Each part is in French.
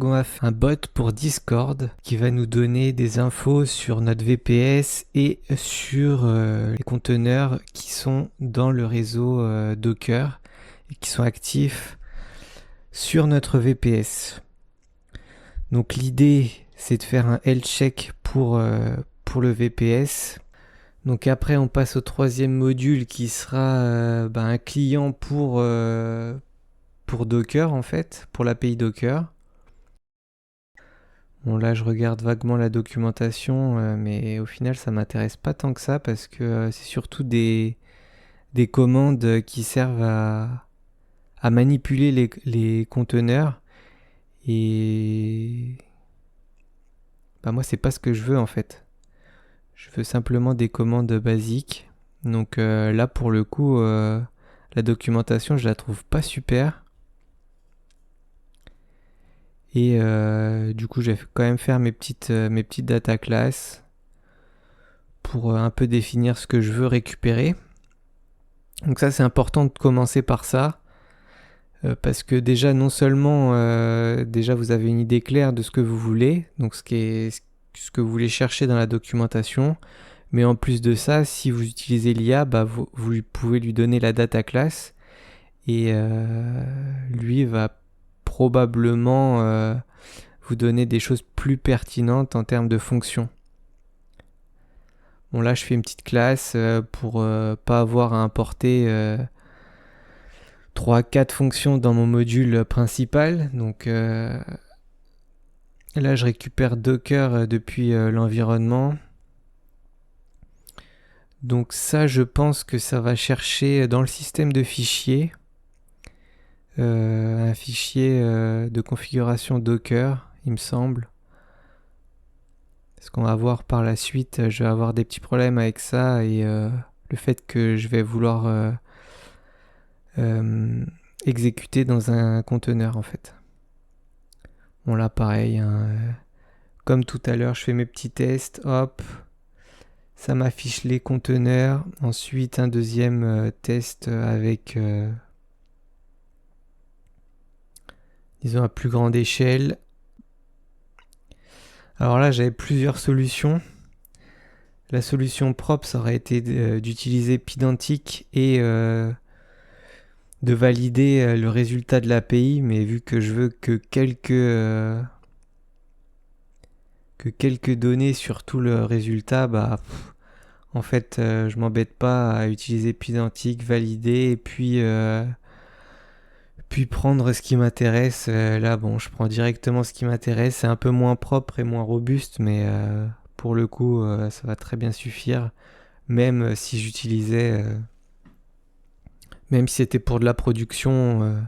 On va faire un bot pour Discord qui va nous donner des infos sur notre VPS et sur les conteneurs qui sont dans le réseau Docker et qui sont actifs sur notre VPS. Donc l'idée, c'est de faire un health check pour le VPS. Donc après, on passe au troisième module qui sera un client pour Docker en fait, pour l'API Docker. Bon, là, je regarde vaguement la documentation, mais au final, ça m'intéresse pas tant que ça parce que c'est surtout des commandes qui servent à manipuler les conteneurs. Et moi, c'est pas ce que je veux en fait. Je veux simplement des commandes basiques. Donc là, pour le coup, la documentation, je la trouve pas super. Et du coup, je vais quand même faire mes petites data classes pour un peu définir ce que je veux récupérer. Donc ça, c'est important de commencer par ça, parce que déjà, non seulement déjà vous avez une idée claire de ce que vous voulez, donc ce que vous voulez chercher dans la documentation, mais en plus de ça, si vous utilisez l'IA, vous pouvez lui donner la data class, et lui va probablement vous donner des choses plus pertinentes en termes de fonctions. Bon, là, je fais une petite classe pour pas avoir à importer 3-4 fonctions dans mon module principal. Donc là, je récupère Docker depuis l'environnement. Donc ça, je pense que ça va chercher dans le système de fichiers un fichier de configuration Docker, il me semble. Parce qu'on va voir par la suite, je vais avoir des petits problèmes avec ça et le fait que je vais vouloir exécuter dans un conteneur en fait. Bon là pareil, hein, comme tout à l'heure, je fais mes petits tests, hop, ça m'affiche les conteneurs. Ensuite un deuxième test avec, disons à plus grande échelle. Alors là j'avais plusieurs solutions. La solution propre, ça aurait été d'utiliser Pydantic et de valider le résultat de l'API, mais vu que je veux que quelques données sur tout le résultat, en fait, je m'embête pas à utiliser Pydantic, valider, et puis prendre ce qui m'intéresse. Là, bon, je prends directement ce qui m'intéresse. C'est un peu moins propre et moins robuste, mais pour le coup, ça va très bien suffire. Même si j'utilisais, même si c'était pour de la production,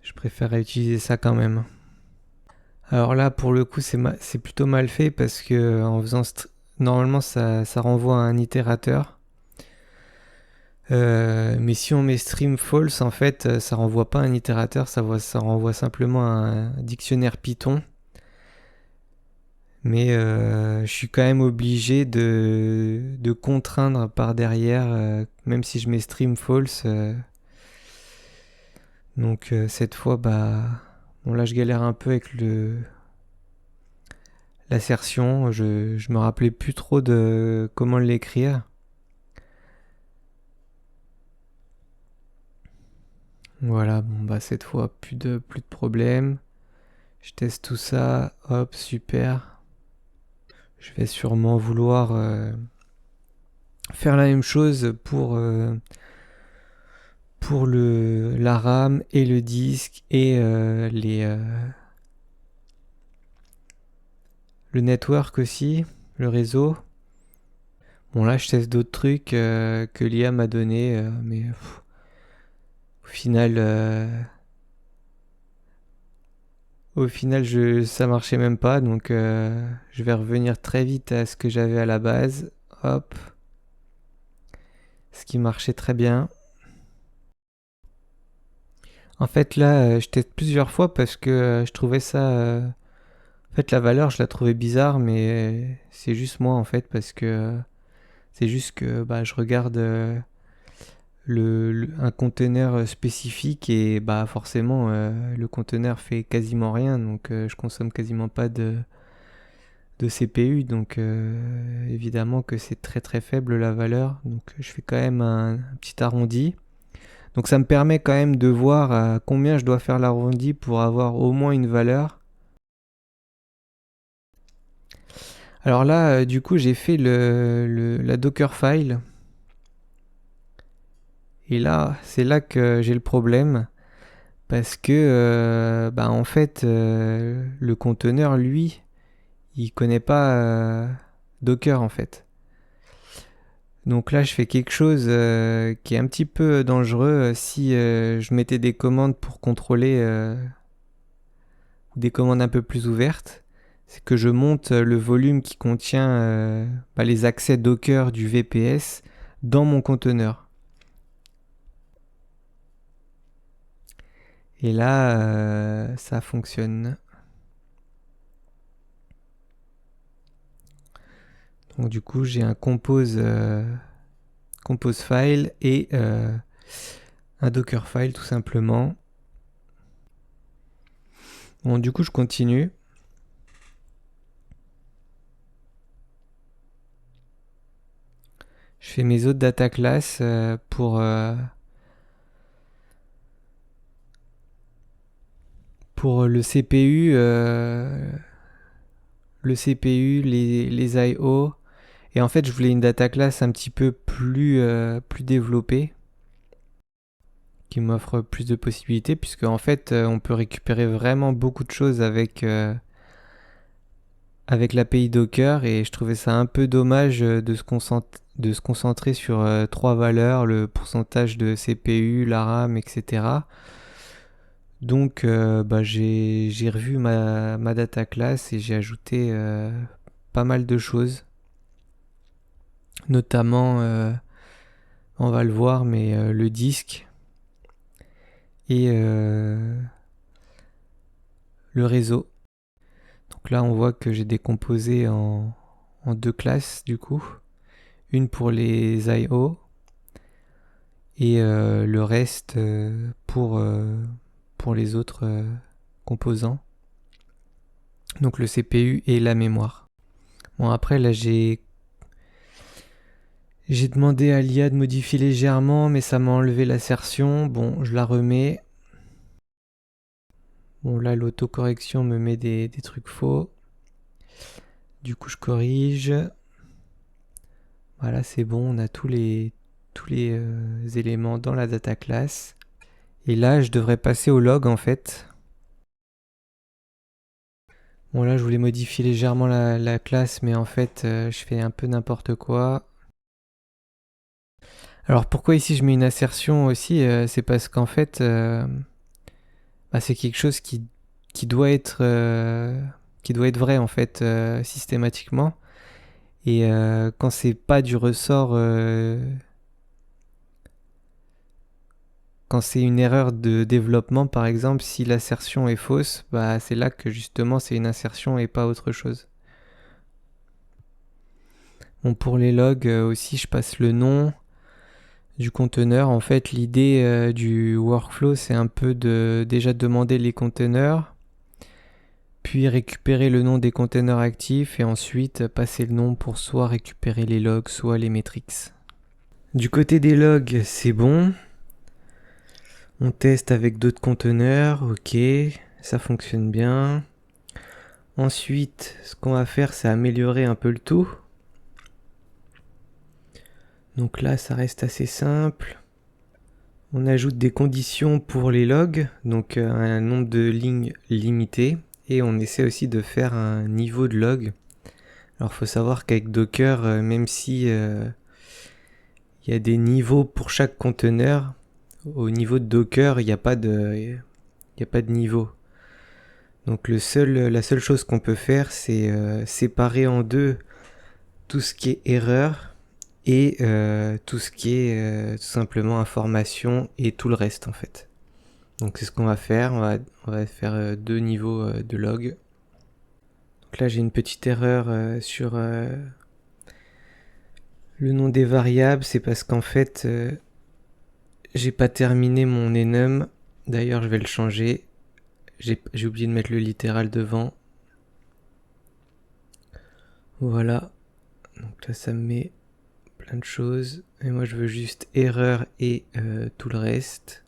je préférerais utiliser ça quand même. Alors là, pour le coup, c'est plutôt mal fait parce que en faisant normalement, ça renvoie à un itérateur. Mais si on met stream false, en fait, ça renvoie pas à un itérateur, ça renvoie simplement à un dictionnaire Python. Mais je suis quand même obligé de contraindre par derrière, même si je mets stream false. Donc cette fois, bon là je galère un peu avec l'assertion. Je me rappelais plus trop de comment l'écrire. Voilà, bon cette fois plus de problème. Je teste tout ça, hop, super. Je vais sûrement vouloir faire la même chose pour la RAM et le disque et le network aussi, le réseau. Bon là je teste d'autres trucs que l'IA m'a donné, mais au final, ça marchait même pas, donc je vais revenir très vite à ce que j'avais à la base. Hop, ce qui marchait très bien. En fait là, je teste plusieurs fois parce que je trouvais ça... en fait la valeur je la trouvais bizarre, mais c'est juste moi en fait parce que c'est juste que je regarde un conteneur spécifique et bah forcément le conteneur fait quasiment rien, donc je consomme quasiment pas de CPU, donc évidemment que c'est très très faible la valeur, donc je fais quand même un petit arrondi. Donc ça me permet quand même de voir à combien je dois faire l'arrondi pour avoir au moins une valeur. Alors là, du coup, j'ai fait la Dockerfile. Et là, c'est là que j'ai le problème. Parce que, bah, en fait, le conteneur, lui, il connaît pas Docker, en fait. Donc là, je fais quelque chose qui est un petit peu dangereux si je mettais des commandes pour contrôler des commandes un peu plus ouvertes. C'est que je monte le volume qui contient bah, les accès Docker du VPS dans mon conteneur. Et là, ça fonctionne. Donc du coup, j'ai un compose file et un Docker file tout simplement. Bon, du coup, je continue. Je fais mes autres data classes pour le CPU, les I/O. Et en fait, je voulais une data class un petit peu plus développée, qui m'offre plus de possibilités, puisque en fait, on peut récupérer vraiment beaucoup de choses avec l'API Docker, et je trouvais ça un peu dommage de se concentrer sur trois valeurs, le pourcentage de CPU, la RAM, etc. Donc bah, j'ai revu ma data class et j'ai ajouté pas mal de choses, notamment, on va le voir, mais le disque et le réseau. Donc là, on voit que j'ai décomposé en deux classes du coup. Une pour les I/O et le reste pour les autres composants. Donc le CPU et la mémoire. Bon, après là, j'ai demandé à l'IA de modifier légèrement, mais ça m'a enlevé l'assertion. Bon, je la remets. Bon, là, l'autocorrection me met des trucs faux. Du coup, je corrige. Voilà, c'est bon, on a tous les éléments dans la data class. Et là, je devrais passer au log en fait. Bon, là, je voulais modifier légèrement la classe, mais en fait, je fais un peu n'importe quoi. Alors, pourquoi ici je mets une assertion aussi c'est parce qu'en fait, bah, c'est quelque chose qui doit être vrai en fait systématiquement. Et quand c'est pas du ressort, quand c'est une erreur de développement par exemple, si l'assertion est fausse, bah c'est là que justement c'est une insertion et pas autre chose. Bon, pour les logs aussi, je passe le nom du conteneur. En fait, l'idée du workflow, c'est un peu de déjà demander les conteneurs, puis récupérer le nom des conteneurs actifs et ensuite passer le nom pour soit récupérer les logs, soit les metrics. Du côté des logs, c'est bon. On teste avec d'autres conteneurs, ok, ça fonctionne bien. Ensuite, ce qu'on va faire, c'est améliorer un peu le tout. Donc là, ça reste assez simple. On ajoute des conditions pour les logs, donc un nombre de lignes limité. Et on essaie aussi de faire un niveau de log. Alors il faut savoir qu'avec Docker, même si il y a des niveaux pour chaque conteneur, au niveau de Docker, il n'y a pas de niveau. Donc la seule chose qu'on peut faire, c'est séparer en deux tout ce qui est erreur et tout ce qui est tout simplement information et tout le reste en fait. Donc c'est ce qu'on va faire, on va faire deux niveaux de log. Donc là j'ai une petite erreur sur le nom des variables, c'est parce qu'en fait j'ai pas terminé mon enum. D'ailleurs, je vais le changer. J'ai oublié de mettre le littéral devant. Voilà. Donc là, ça me met plein de choses. Et moi, je veux juste erreur et tout le reste.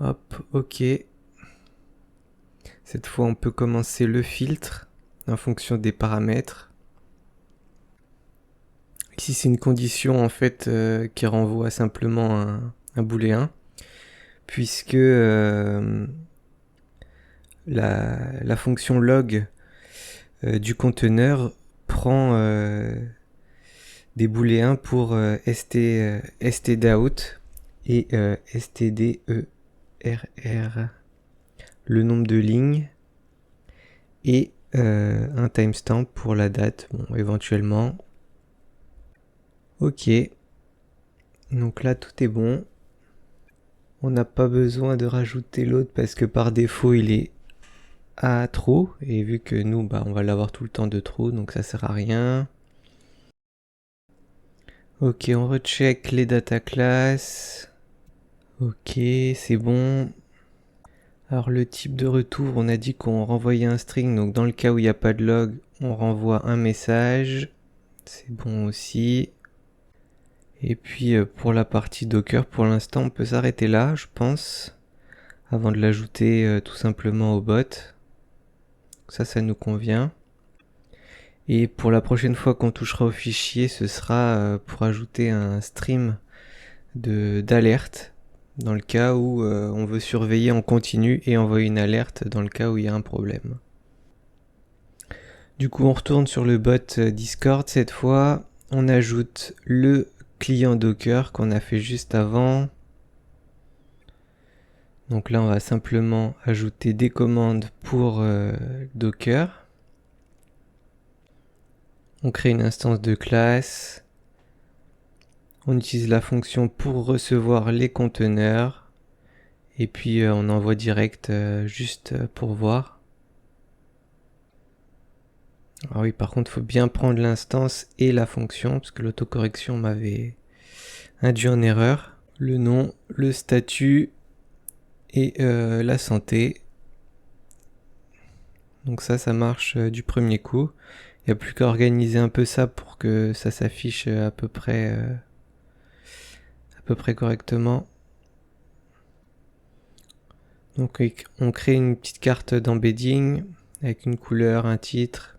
Hop, ok. Cette fois, on peut commencer le filtre en fonction des paramètres. Ici, c'est une condition en fait qui renvoie simplement un booléen, puisque la fonction log du conteneur prend des booléens pour stdout et stderr, le nombre de lignes, et un timestamp pour la date, bon, éventuellement. Ok, donc là tout est bon. On n'a pas besoin de rajouter l'autre parce que par défaut il est à true, et vu que nous on va l'avoir tout le temps de true, donc ça sert à rien. Ok, on recheck les data classes. Ok, c'est bon. Alors le type de retour, on a dit qu'on renvoyait un string, donc dans le cas où il n'y a pas de log, on renvoie un message. C'est bon aussi. Et puis pour la partie Docker, pour l'instant, on peut s'arrêter là, je pense, avant de l'ajouter tout simplement au bot. Ça nous convient. Et pour la prochaine fois qu'on touchera au fichier, ce sera pour ajouter un stream d'alerte dans le cas où on veut surveiller en continu et envoyer une alerte dans le cas où il y a un problème. Du coup, on retourne sur le bot Discord cette fois. On ajoute le client Docker qu'on a fait juste avant. Donc là, on va simplement ajouter des commandes pour Docker. On crée une instance de classe. On utilise la fonction pour recevoir les conteneurs. Et puis on envoie direct juste pour voir. Ah oui, par contre, il faut bien prendre l'instance et la fonction, parce que l'autocorrection m'avait induit en erreur. Le nom, le statut et la santé. Donc ça marche du premier coup. Il n'y a plus qu'à organiser un peu ça pour que ça s'affiche à peu près correctement. Donc on crée une petite carte d'embedding avec une couleur, un titre.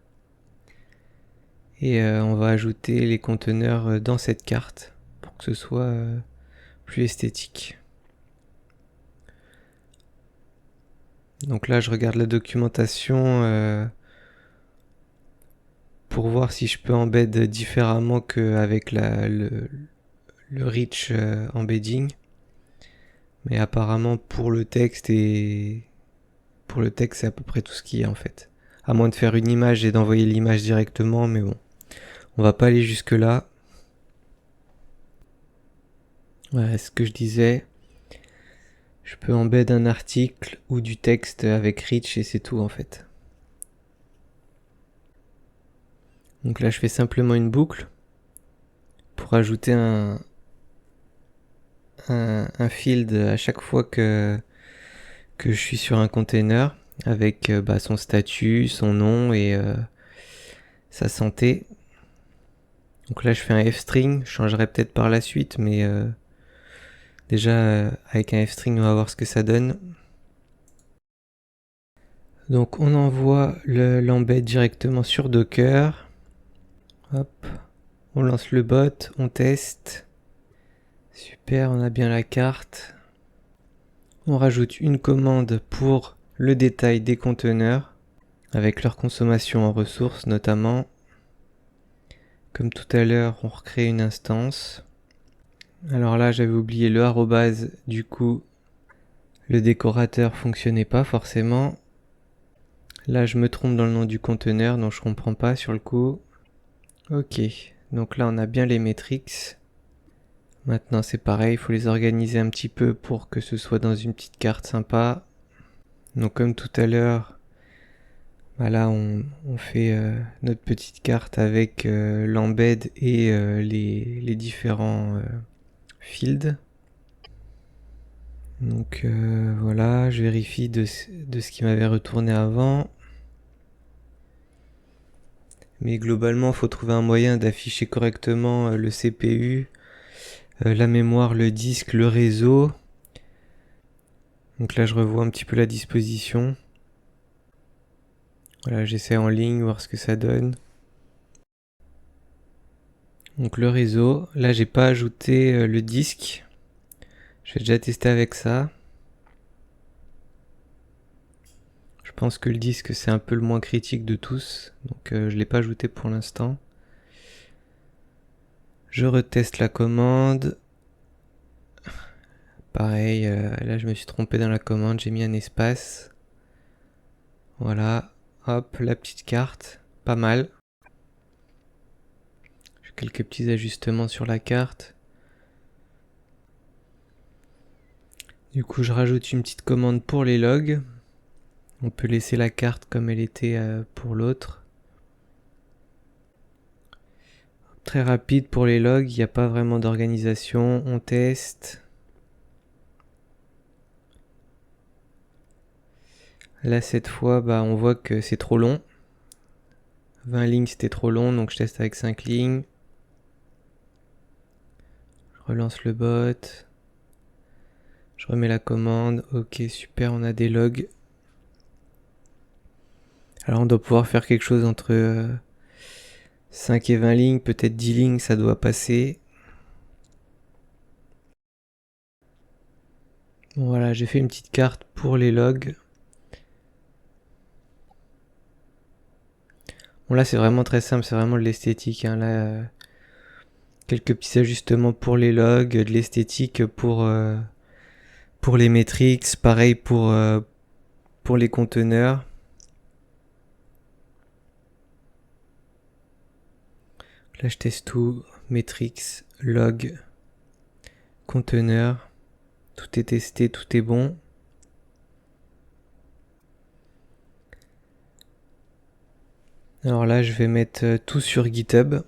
Et on va ajouter les conteneurs dans cette carte pour que ce soit plus esthétique. Donc là, je regarde la documentation pour voir si je peux embed différemment qu'avec le rich embedding. Mais apparemment, pour le texte, c'est à peu près tout ce qu'il y a en fait. À moins de faire une image et d'envoyer l'image directement, mais bon, on va pas aller jusque là. Voilà ce que je disais. Je peux embed un article ou du texte avec rich et c'est tout en fait. Donc là, je fais simplement une boucle pour ajouter un field à chaque fois que je suis sur un container avec son statut, son nom et sa santé. Donc là, je fais un f-string. Je changerai peut-être par la suite, mais déjà avec un f-string, on va voir ce que ça donne. Donc on envoie l'embed directement sur Docker. Hop, on lance le bot, on teste. Super, on a bien la carte. On rajoute une commande pour le détail des conteneurs, avec leur consommation en ressources notamment. Comme tout à l'heure, on recrée une instance. Alors là, j'avais oublié le arrobase, du coup, le décorateur fonctionnait pas forcément. Là, je me trompe dans le nom du conteneur, donc je comprends pas sur le coup. Ok, donc là, on a bien les métriques. Maintenant, c'est pareil, il faut les organiser un petit peu pour que ce soit dans une petite carte sympa. Donc, comme tout à l'heure, là, on fait notre petite carte avec l'embed et les différents field. Donc voilà, je vérifie de ce qui m'avait retourné avant. Mais globalement, il faut trouver un moyen d'afficher correctement le CPU, la mémoire, le disque, le réseau. Donc là, je revois un petit peu la disposition. Voilà, j'essaie en ligne, voir ce que ça donne. Donc le réseau, là j'ai pas ajouté le disque. Je vais déjà tester avec ça. Je pense que le disque c'est un peu le moins critique de tous, donc je l'ai pas ajouté pour l'instant. Je reteste la commande. Pareil, là je me suis trompé dans la commande, j'ai mis un espace. Voilà, hop, la petite carte, pas mal. J'ai quelques petits ajustements sur la carte. Du coup, je rajoute une petite commande pour les logs. On peut laisser la carte comme elle était pour l'autre. Très rapide pour les logs, il n'y a pas vraiment d'organisation. On teste. Là, cette fois, on voit que c'est trop long. 20 lignes, c'était trop long, donc je teste avec 5 lignes. Je relance le bot. Je remets la commande. Ok, super, on a des logs. Alors, on doit pouvoir faire quelque chose entre 5 et 20 lignes, peut-être 10 lignes, ça doit passer. Bon, voilà, j'ai fait une petite carte pour les logs. Bon, là, c'est vraiment très simple, c'est vraiment de l'esthétique. Hein. Là, quelques petits ajustements pour les logs, de l'esthétique pour les metrics, pareil pour les conteneurs. Là, je teste tout, metrics, log, conteneur. Tout est testé, tout est bon. Alors là, je vais mettre tout sur GitHub.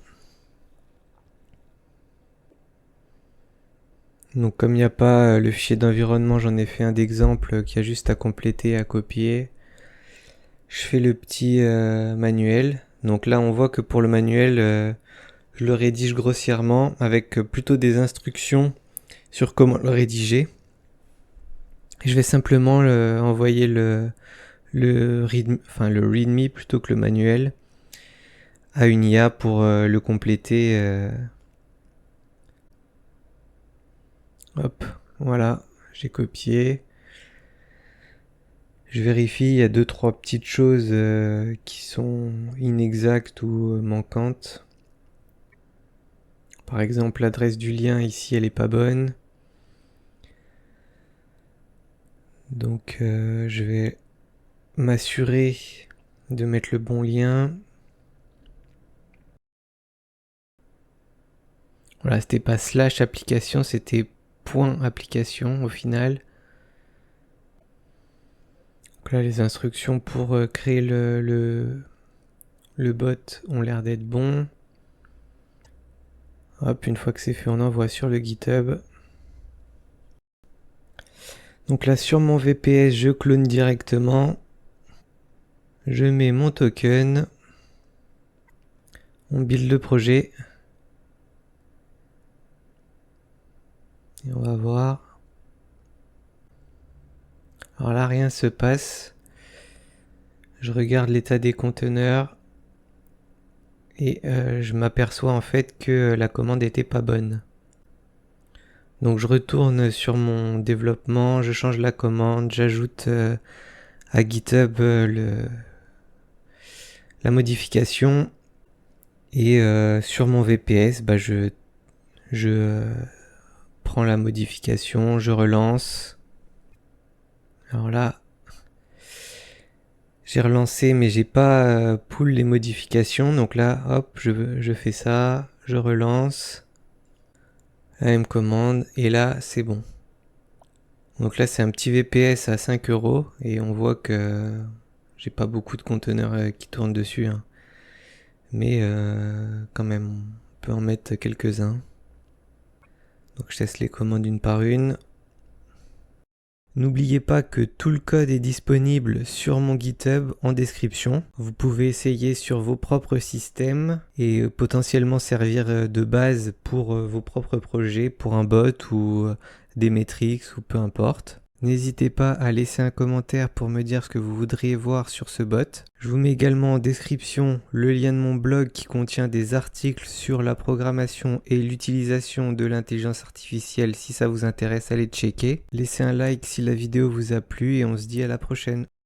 Donc comme il n'y a pas le fichier d'environnement, j'en ai fait un d'exemple qui a juste à compléter, à copier. Je fais le petit manuel. Donc là, on voit que pour le manuel, je le rédige grossièrement avec plutôt des instructions sur comment le rédiger. Et je vais simplement envoyer le readme plutôt que le manuel à une IA pour le compléter. Hop, voilà, j'ai copié. Je vérifie, il y a 2-3 petites choses qui sont inexactes ou manquantes. Par exemple, l'adresse du lien ici, elle est pas bonne. Donc je vais m'assurer de mettre le bon lien. Voilà, c'était pas slash application, c'était point application au final. Donc là, les instructions pour créer le bot ont l'air d'être bons. Hop, une fois que c'est fait, on envoie sur le GitHub. Donc là, sur mon VPS, je clone directement. Je mets mon token. On build le projet. Et on va voir. Alors là, rien se passe. Je regarde l'état des conteneurs. Et je m'aperçois en fait que la commande n'était pas bonne. Donc je retourne sur mon développement, je change la commande, j'ajoute à GitHub la modification. Et sur mon VPS, je prends la modification, je relance. Alors là, j'ai relancé, mais j'ai pas pull les modifications. Donc là, hop, je fais ça, je relance. La même commande, et là, c'est bon. Donc là, c'est un petit VPS à 5 € et on voit que j'ai pas beaucoup de conteneurs qui tournent dessus. Hein. Mais quand même, on peut en mettre quelques-uns. Donc je teste les commandes une par une. N'oubliez pas que tout le code est disponible sur mon GitHub en description. Vous pouvez essayer sur vos propres systèmes et potentiellement servir de base pour vos propres projets, pour un bot ou des métriques ou peu importe. N'hésitez pas à laisser un commentaire pour me dire ce que vous voudriez voir sur ce bot. Je vous mets également en description le lien de mon blog qui contient des articles sur la programmation et l'utilisation de l'intelligence artificielle si ça vous intéresse, allez checker. Laissez un like si la vidéo vous a plu et on se dit à la prochaine.